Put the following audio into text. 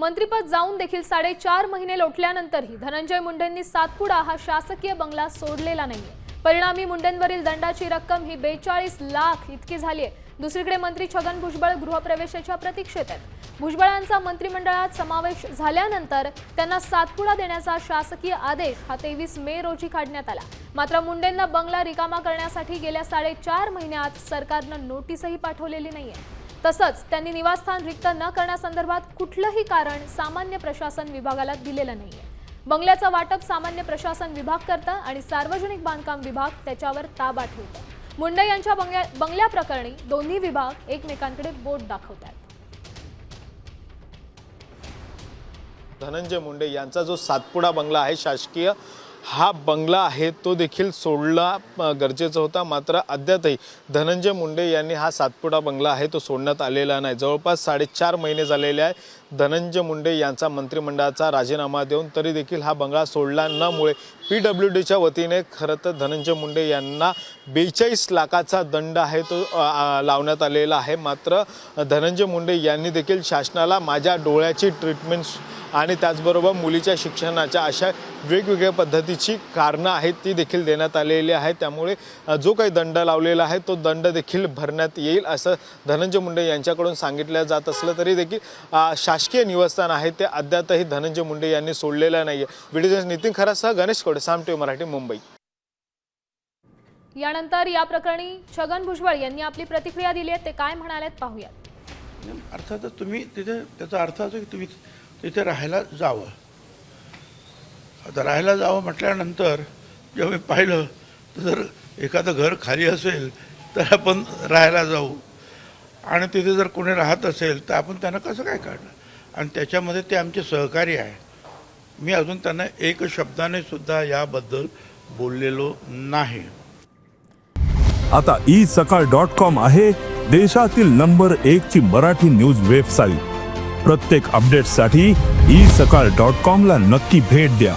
मंत्रिपद जाऊन देखील 4.5 महिने लोटल्यानंतरही धनंजय मुंडेंनी सातपुडा हा शासकीय बंगला सोडलेला नाहीये। परिणामी मुंडेंवरील दंडाची रक्कम ही 42 लाख इतकी झाली आहे। दुसरीकडे मंत्री छगन भुजबळ गृहप्रवेशाच्या प्रतीक्षेत आहेत। भुजबळांचा मंत्रिमंडळात समावेश झाल्यानंतर त्यांना सातपुडा देण्याचा शासकीय आदेश हा 23 मे रोजी काढण्यात आला। मात्र मुंडेंना बंगला रिकामा करण्यासाठी गेल्या 4.5 महिन्यात सरकारनं नोटीसही पाठवलेली नाहीये। तसंच त्यांनी निवासस्थान रिक्त न करण्यासंदर्भात कुठलंही कारण सामान्य प्रशासन विभागाला दिलेलं नाहीये। बंगल्याचं वाटप सामान्य प्रशासन विभाग करतं आणि सार्वजनिक बांधकाम विभाग त्याच्यावर ताबा ठेवतो। मुंडे यांच्या बंगल्याप्रकरणी दोन्ही विभाग एकमेकांकडे बोट दाखवतात। धनंजय मुंडे यांचा जो सातपुडा बंगला आहे शासकीय, हा बंगला आहे तो देखील सोडला गरजेचं होता। मात्र अद्यापही धनंजय मुंडे यांनी हा सातपुडा बंगला आहे तो सोडण्यात आलेला नाही। जवळपास 4.5 महिने झालेले आहे धनंजय मुंडे यांचा मंत्रिमंडळाचा राजीनामा देऊन तरी देखील हा बंगला सोडला नमुळे PWDच्या वतीने खरं तर धनंजय मुंडे यांना 42 लाखाचा दंड आहे तो लावण्यात आलेला आहे। मात्र धनंजय मुंडे यांनी देखील शासनाला माझ्या डोळ्याची ट्रीटमेंट आणि त्याचबरोबर मुलीच्या शिक्षणाच्या अशा वेगवेगळ्या पद्धतीची कारणं आहेत ती देखील देण्यात आलेली आहे। त्यामुळे जो काही दंड लावलेला आहे तो दंड देखील भरण्यात येईल असं धनंजय मुंडे यांच्याकडून सांगितलं जात असलं तरी देखील शासकीय निवासस्थान आहे ते अद्यापही धनंजय मुंडे यांनी सोडलेलं नाही आहे। व्हिडिओ नितीन खरासह गणेश कोडे, साम टीव्ही मराठी, मुंबई। यानंतर या प्रकरणी छगन भुजबळ यांनी आपली प्रतिक्रिया दिली आहे, ते काय म्हणालेत पाहूयात। अर्थातच तुम्ही तिथे, त्याचा अर्थ असं की तुम्ही तिथे राहायला जावं। आता राहायला जावं म्हटल्यानंतर जेव्हा मी पाहिलं तर जर एखादं घर खाली असेल तर आपण राहायला जाऊ आणि तिथे जर कोणी राहत असेल तर आपण त्यांना कसं काय काढणार। आणि त्याच्यामध्ये ते आमचे सहकारी आहे। मी अजून त्यांना एक शब्दाने सुद्धा याबद्दल बोललेलो नाही। आता isakal.com आहे देशातील नंबर 1 ची मराठी न्यूज वेबसाईट। प्रत्येक अपडेटसाठी isakal.com ला नक्की भेट द्या।